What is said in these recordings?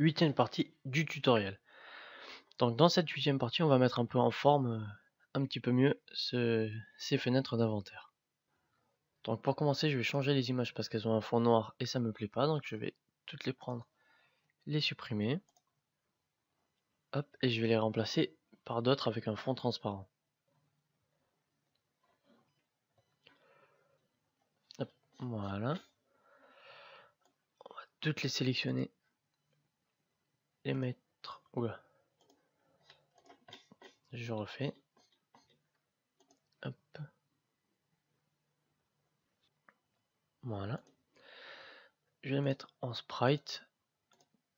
8e partie du tutoriel. Donc dans cette 8e partie, on va mettre un peu en forme, un petit peu mieux ces fenêtres d'inventaire. Donc pour commencer, je vais changer les images parce qu'elles ont un fond noir et ça me plaît pas, donc je vais toutes les prendre, les supprimer. Hop, et je vais les remplacer par d'autres avec un fond transparent. Hop, voilà. On va toutes les sélectionner, les mettre. Oula. Je refais. Hop. Voilà. Je vais les mettre en sprite,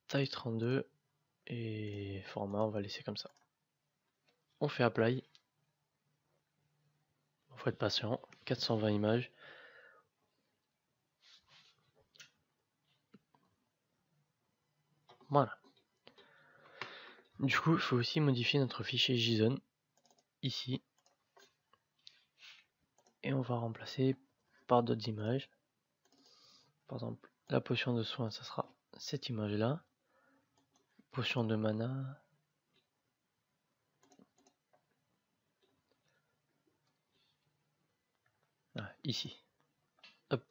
taille 32 et format, on va laisser comme ça. On fait apply. Il faut être patient. 420 images. Voilà. Du coup, il faut aussi modifier notre fichier JSON ici. Et on va remplacer par d'autres images. Par exemple, la potion de soin, ça sera cette image-là. Potion de mana. Ah, ici. Hop.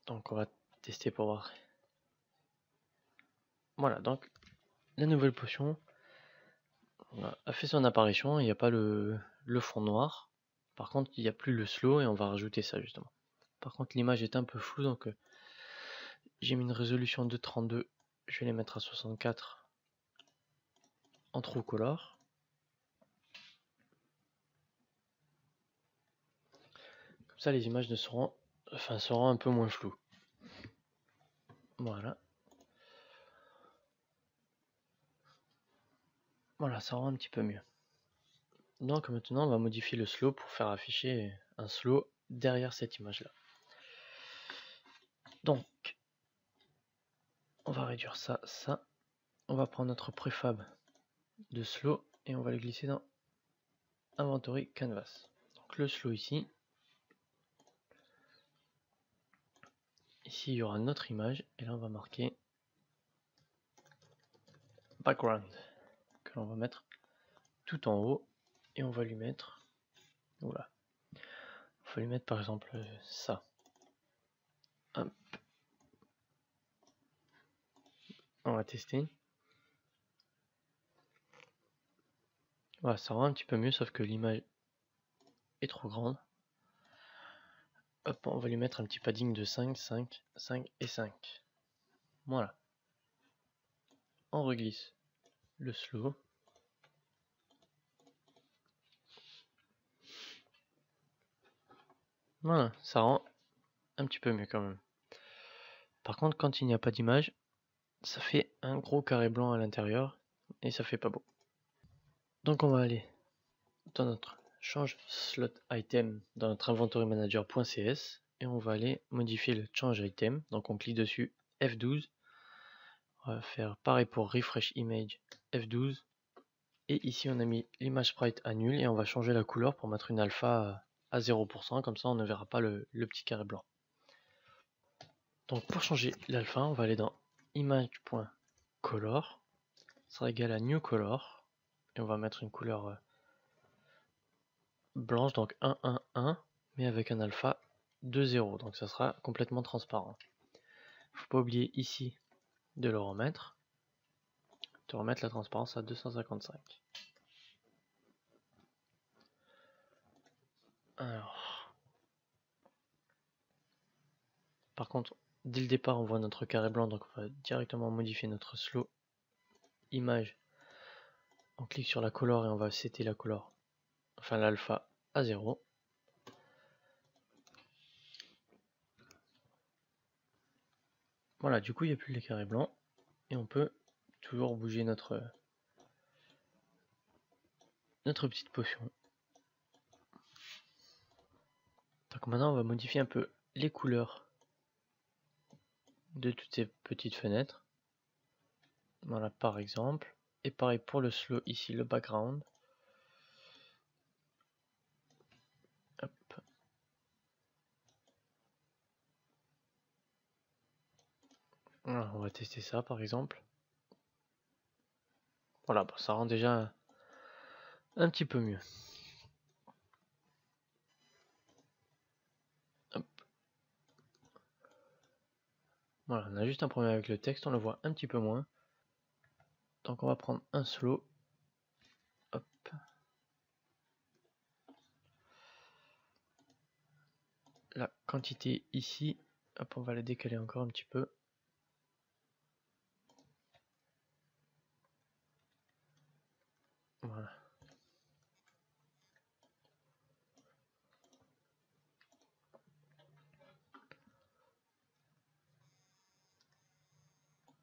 Donc on va tester pour voir. Voilà, donc la nouvelle potion a fait son apparition. Il n'y a pas le fond noir. Par contre, il n'y a plus le slow et on va rajouter ça justement. Par contre, l'image est un peu floue, donc j'ai mis une résolution de 32. Je vais les mettre à 64 en true color. Comme ça, les images seront un peu moins floues. Voilà. Voilà, ça rend un petit peu mieux. Donc maintenant, on va modifier le slow pour faire afficher un slow derrière cette image-là. Donc, on va réduire ça, ça. On va prendre notre préfab de slow et on va le glisser dans Inventory Canvas. Donc le slow ici. Ici, il y aura notre image et là, on va marquer background que l'on va mettre tout en haut et on va lui mettre, oula, on va lui mettre par exemple ça. Hop. On va tester. Voilà, ça rend un petit peu mieux, sauf que l'image est trop grande. Hop, on va lui mettre un petit padding de 5, 5, 5 et 5. Voilà. On reglisse le slow. Voilà, ça rend un petit peu mieux quand même. Par contre, quand il n'y a pas d'image, ça fait un gros carré blanc à l'intérieur et ça fait pas beau. Donc on va aller dans notre change slot item dans notre inventory manager.cs et on va aller modifier le change item. Donc on clique dessus, F12. On va faire pareil pour refresh image, F12. Et ici on a mis l'image sprite à nul et on va changer la couleur pour mettre une alpha à 0%, comme ça on ne verra pas le petit carré blanc. Donc pour changer l'alpha, on va aller dans image.color, ça sera égal à new color, et on va mettre une couleur blanche, donc 1, 1, 1, mais avec un alpha de 0, donc ça sera complètement transparent. Faut pas oublier ici de le remettre, de remettre la transparence à 255. Alors, par contre, dès le départ, on voit notre carré blanc, donc on va directement modifier notre slow image. On clique sur la color et on va setter la color, enfin l'alpha à 0. Voilà, du coup, il n'y a plus les carrés blancs et on peut toujours bouger notre petite potion. Donc maintenant, on va modifier un peu les couleurs de toutes ces petites fenêtres. Voilà, par exemple. Et pareil pour le slow ici, le background. Hop. Voilà, on va tester ça par exemple. Voilà, bah, ça rend déjà un petit peu mieux. Hop. Voilà, on a juste un problème avec le texte, on le voit un petit peu moins. Donc on va prendre un slow. Hop. La quantité ici, hop, on va la décaler encore un petit peu. Voilà.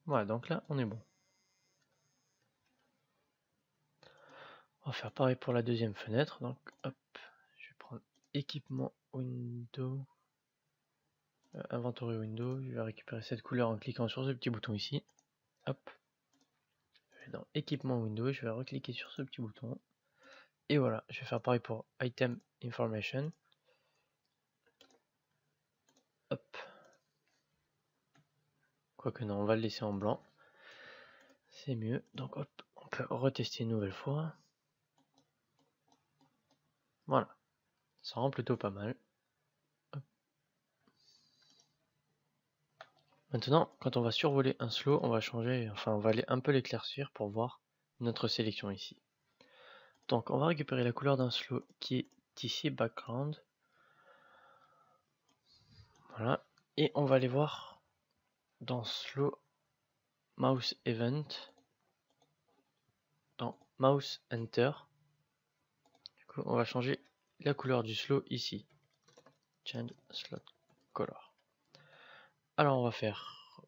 Voilà, donc là, on est bon. On va faire pareil pour la deuxième fenêtre. Donc, hop, je vais prendre équipement window, inventory window. Je vais récupérer cette couleur en cliquant sur ce petit bouton ici. Hop. Je vais dans équipement window, je vais recliquer sur ce petit bouton. Et voilà, je vais faire pareil pour item information. Hop. Quoique non, on va le laisser en blanc. C'est mieux. Donc hop, on peut retester une nouvelle fois. Voilà. Ça rend plutôt pas mal. Hop. Maintenant, quand on va survoler un slow, on va changer, enfin on va aller un peu l'éclaircir pour voir notre sélection ici. Donc on va récupérer la couleur d'un slow qui est ici, background. Voilà. Et on va aller voir dans slow mouse event, dans mouse enter. Du coup, on va changer la couleur du slow ici. Change slot color. Alors on va faire,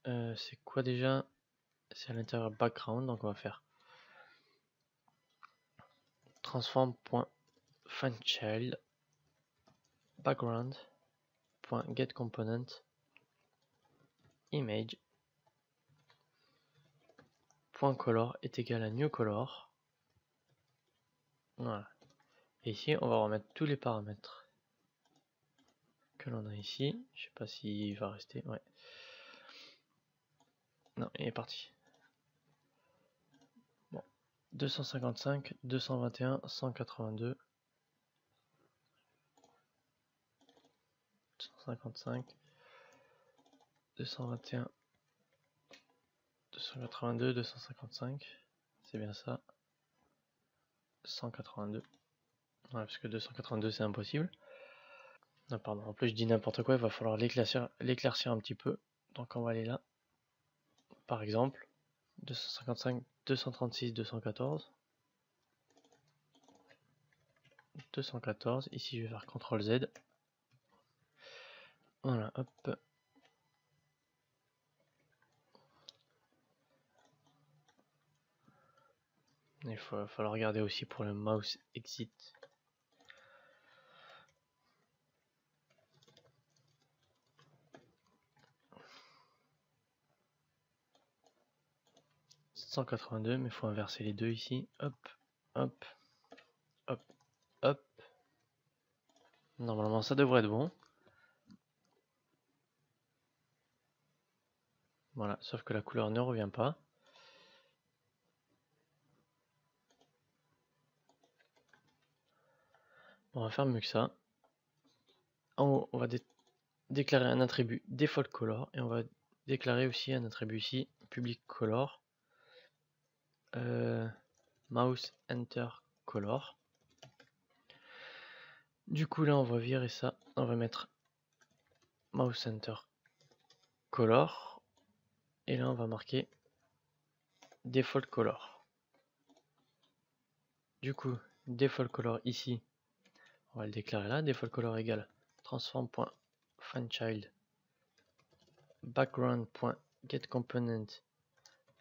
c'est quoi déjà? C'est à l'intérieur background, donc on va faire transform.fineChild background.getComponent image .color est égal à new color. Voilà. Et ici, on va remettre tous les paramètres que l'on a ici. Je sais pas s'il va rester. Ouais. Non, il est parti. Bon. 255, 221, 182. 255, 221, 282, 255. C'est bien ça. 182. Ouais, parce que 282 c'est impossible. Non, pardon, en plus je dis n'importe quoi, il va falloir l'éclaircir un petit peu. Donc on va aller là. Par exemple, 255, 236, 214. 214, ici je vais faire CTRL Z. Voilà, hop. Il va falloir regarder aussi pour le mouse exit. « 182, mais il faut inverser les deux ici. Hop, hop, hop, hop. Normalement ça devrait être bon. Voilà, sauf que la couleur ne revient pas. On va faire mieux que ça. En haut, on va déclarer un attribut default color et on va déclarer aussi un attribut ici public color. Mouse enter color. Du coup là on va virer ça, on va mettre mouse center color et là on va marquer default color. Du coup default color ici, on va le déclarer là, default color égale transform.fineChild background.getComponent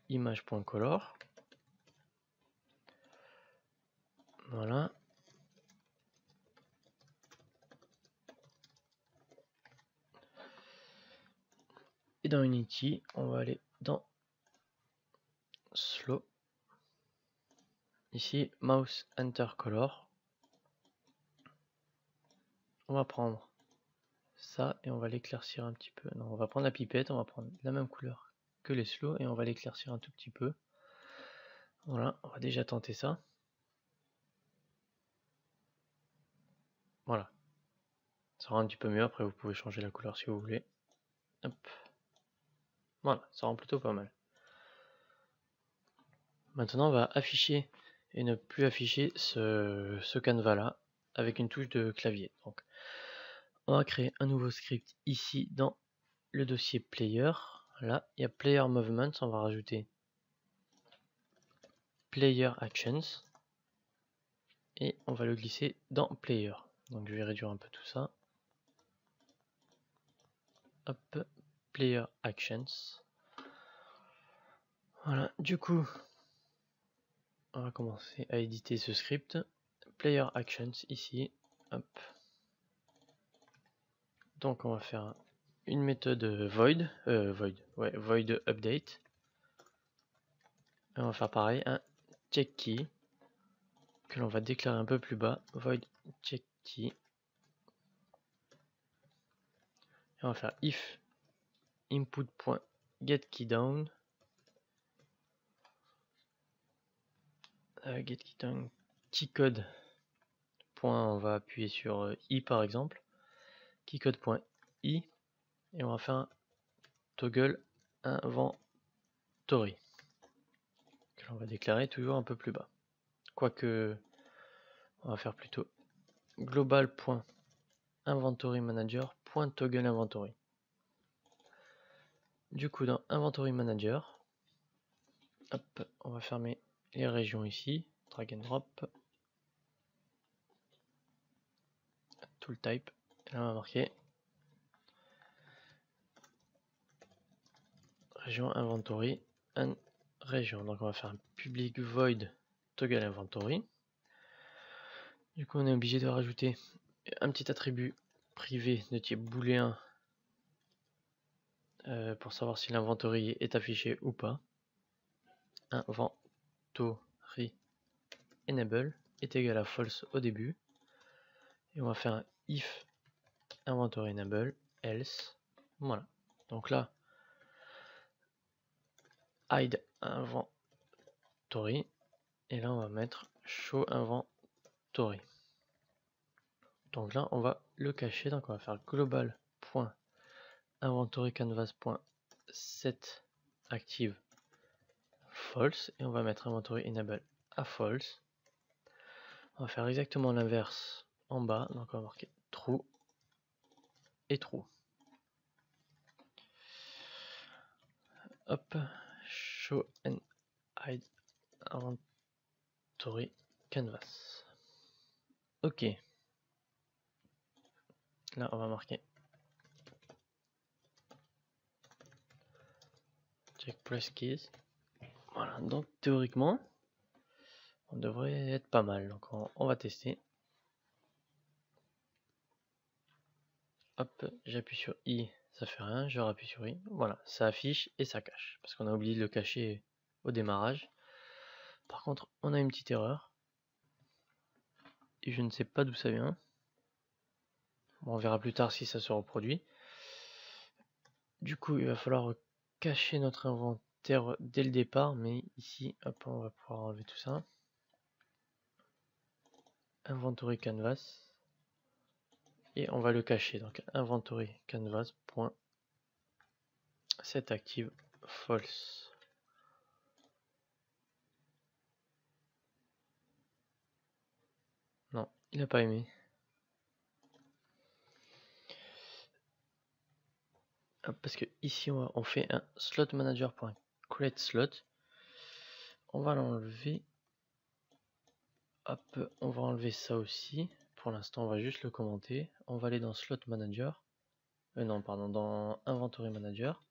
image.color. Voilà. Et dans Unity, on va aller dans Slow. Ici, Mouse Enter Color. On va prendre ça et on va l'éclaircir un petit peu. Non, on va prendre la pipette, on va prendre la même couleur que les slows et on va l'éclaircir un tout petit peu. Voilà, on va déjà tenter ça. Voilà. Ça rend un petit peu mieux, après vous pouvez changer la couleur si vous voulez. Hop. Voilà, ça rend plutôt pas mal. Maintenant on va afficher et ne plus afficher ce canevas là avec une touche de clavier. Donc on va créer un nouveau script ici dans le dossier player. Là il y a player movements, on va rajouter player actions et on va le glisser dans player. Donc je vais réduire un peu tout ça. Hop, player actions. Voilà, du coup on va commencer à éditer ce script. Player actions ici. Hop. Donc on va faire une méthode void update. Et on va faire pareil, un check key que l'on va déclarer un peu plus bas, void check key. Et on va faire if input.getKeyDown. GetKeyDown keycode. On va appuyer sur i par exemple. Keycode.i et on va faire un toggle inventory que l'on va déclarer toujours un peu plus bas. Quoique on va faire plutôt global.inventory-manager.toggle inventory. Du coup dans inventory manager, hop, on va fermer les régions ici, drag and drop, tool type, et là on va marquer région inventory and région. Donc on va faire un public void toggle inventory. Du coup on est obligé de rajouter un petit attribut privé de type booléen pour savoir si l'inventory est affiché ou pas. Inventory enable est égal à false au début. Et on va faire un if inventory enable else. Voilà. Donc là, hide inventory. Et là, on va mettre show inventory. Donc là, on va le cacher. Donc on va faire global.inventory-canvas.set active false. Et on va mettre inventory enable à false. On va faire exactement l'inverse en bas. Donc on va marquer true et true. Hop, show and hide inventory canvas. Ok. Là, on va marquer check press keys. Voilà, donc théoriquement, on devrait être pas mal. Donc on va tester. Hop, j'appuie sur I, ça fait rien. Je rappuie sur I. Voilà, ça affiche et ça cache. Parce qu'on a oublié de le cacher au démarrage. Par contre, on a une petite erreur. Et je ne sais pas d'où ça vient. Bon, on verra plus tard si ça se reproduit. Du coup, il va falloir cacher notre inventaire dès le départ, mais ici, hop, on va pouvoir enlever tout ça. Inventory canvas. Et on va le cacher, donc inventory canvas.set active false. Non, il n'a pas aimé. Parce que ici on fait un slot manager.create slot. On va l'enlever. Hop, on va enlever ça aussi. Pour l'instant, on va juste le commenter. On va aller dans slot manager. Non, pardon, dans inventory manager.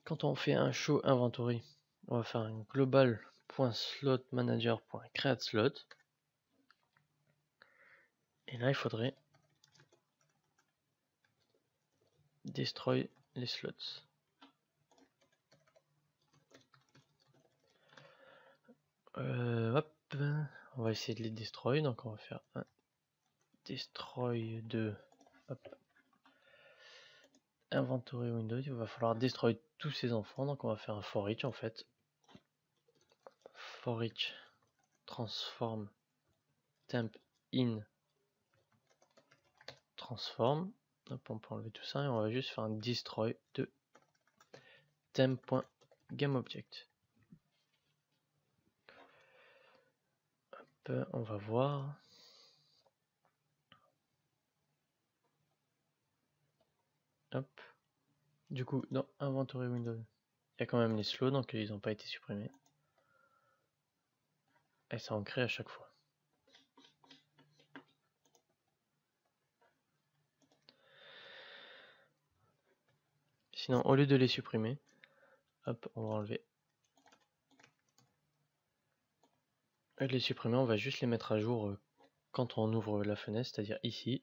Quand on fait un show inventory, on va faire un global.slotmanager.create slot. Et là, il faudrait destroy les slots. Hop, on va essayer de les destroy. Donc on va faire un destroy de hop, inventory window, il va falloir destroy tous ces enfants, donc on va faire un for each en fait. For each transform temp in transform. Hop, on peut enlever tout ça et on va juste faire un destroy de temp.gameObject. Hop, on va voir. Hop. Du coup, dans inventory window, il y a quand même les slows, donc ils n'ont pas été supprimés. Et ça en crée à chaque fois. Sinon, au lieu de les supprimer, hop, on va enlever. Au lieu de les supprimer, on va juste les mettre à jour quand on ouvre la fenêtre, c'est-à-dire ici.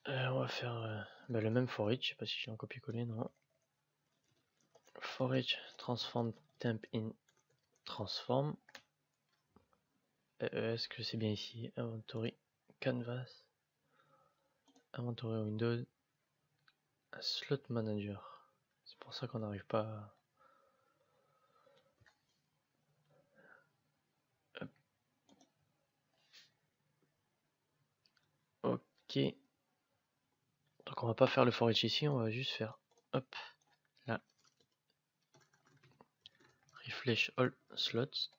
On va faire le même for each, je sais pas si j'ai un copier-coller, non. For each transform temp in transform. Est-ce que c'est bien ici? Inventory canvas, inventory window, slot manager. C'est pour ça qu'on n'arrive pas à... Ok. Donc on va pas faire le for each ici, on va juste faire hop là. Refresh all slots.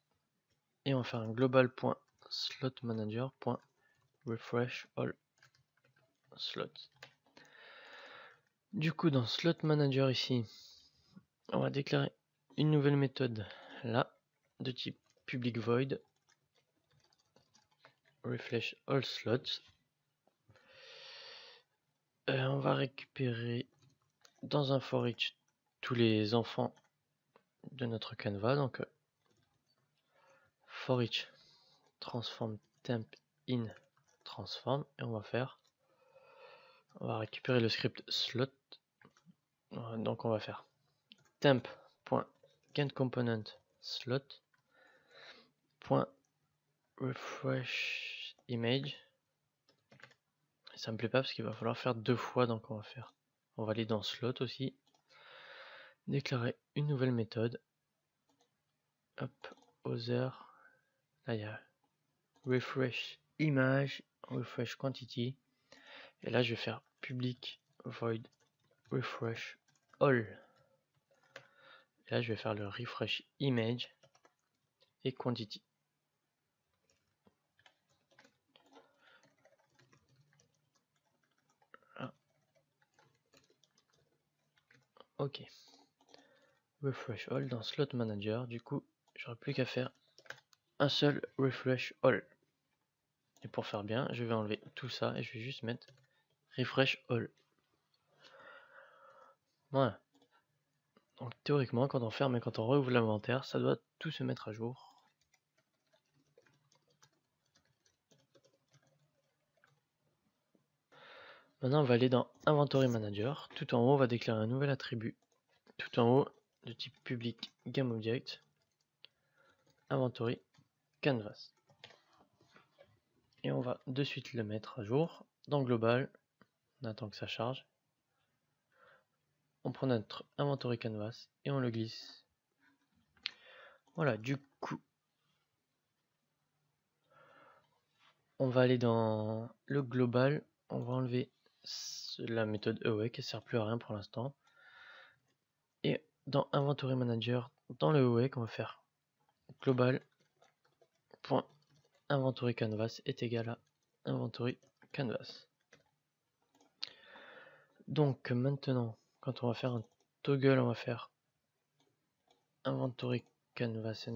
Et on va faire un global.slotmanager.refresh all slots. Du coup dans slot manager ici, on va déclarer une nouvelle méthode là de type public void refresh all slots. On va récupérer dans un for each tous les enfants de notre canevas, donc for each transform temp in transform, et on va récupérer le script slot. Donc on va faire temp.getComponent slot .refresh image. Et ça me plaît pas parce qu'il va falloir faire deux fois, donc on va aller dans slot aussi, déclarer une nouvelle méthode. Hop, other, là il y a refresh image, refresh quantity, et là je vais faire public void refresh all. Et là je vais faire le refresh image et quantity. Ah. Ok. Refresh all dans slot manager, du coup j'aurai plus qu'à faire un seul refresh all. Et pour faire bien, je vais enlever tout ça et je vais juste mettre refresh all. Voilà. Donc théoriquement, quand on ferme et quand on rouvre l'inventaire, ça doit tout se mettre à jour. Maintenant, on va aller dans Inventory Manager. Tout en haut, on va déclarer un nouvel attribut. Tout en haut, de type public GameObject, Inventory Canvas. Et on va de suite le mettre à jour. Dans Global, on attend que ça charge. On prend notre Inventory Canvas et on le glisse. Voilà, du coup, on va aller dans le Global. On va enlever la méthode away qui ne sert plus à rien pour l'instant. Et dans Inventory Manager, dans le away, on va faire global.inventory canvas est égal à inventory canvas. Donc maintenant, quand on va faire un toggle, on va faire inventory canvas,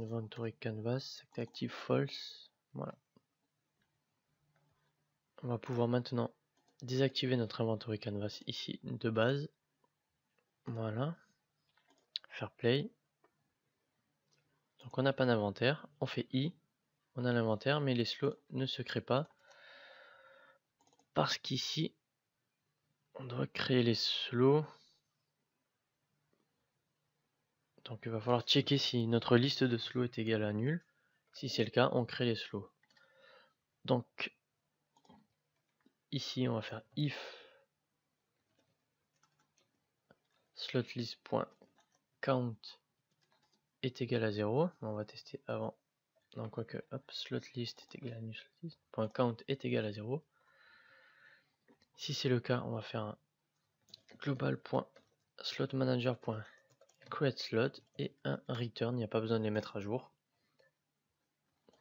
active false. Voilà. On va pouvoir maintenant désactiver notre inventory canvas ici de base. Voilà. Faire play. Donc on n'a pas d'inventaire. On fait I. On a l'inventaire, mais les slows ne se créent pas. Parce qu'ici, on doit créer les slows. Donc il va falloir checker si notre liste de slows est égale à nul. Si c'est le cas, on crée les slows. Donc ici, on va faire if slotlist.count est égal à 0. On va tester avant. Non, quoique, hop, slotlist est égal à new slotlist.count est égal à 0. Si c'est le cas, on va faire un global.slotmanager.createSlot et un return. Il n'y a pas besoin de les mettre à jour.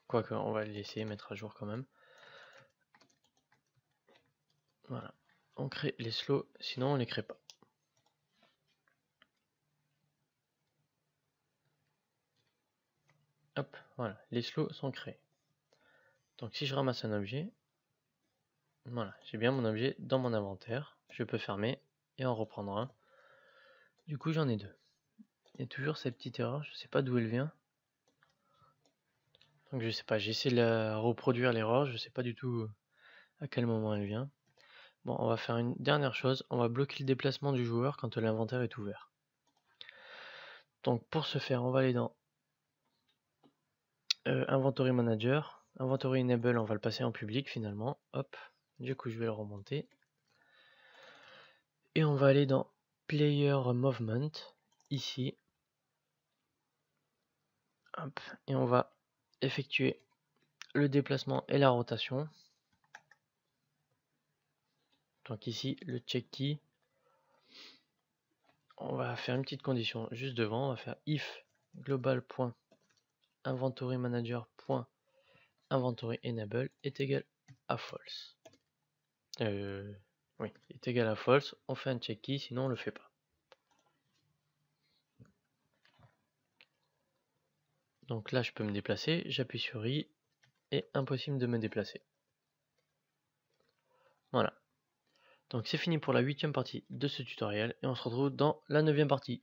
Quoique, on va les laisser mettre à jour quand même. Voilà. On crée les slots, sinon on les crée pas. Hop, voilà, les slots sont créés. Donc si je ramasse un objet, voilà, j'ai bien mon objet dans mon inventaire. Je peux fermer et en reprendre un. Du coup, j'en ai deux. Il y a toujours cette petite erreur, je sais pas d'où elle vient. Donc je sais pas, j'ai essayé de la reproduire l'erreur, je sais pas du tout à quel moment elle vient. Bon, on va faire une dernière chose, on va bloquer le déplacement du joueur quand l'inventaire est ouvert. Donc pour ce faire, on va aller dans Inventory Manager, Inventory Enable, on va le passer en public finalement. Hop, du coup je vais le remonter. Et on va aller dans Player Movement, ici. Hop, et on va effectuer le déplacement et la rotation. Donc ici, le check key. On va faire une petite condition juste devant. On va faire if global.inventorymanager.inventoryEnable est égal à false. Oui, est égal à false. On fait un check key, sinon on le fait pas. Donc là, je peux me déplacer. J'appuie sur I et impossible de me déplacer. Voilà. Donc c'est fini pour la 8e partie de ce tutoriel et on se retrouve dans la 9e partie.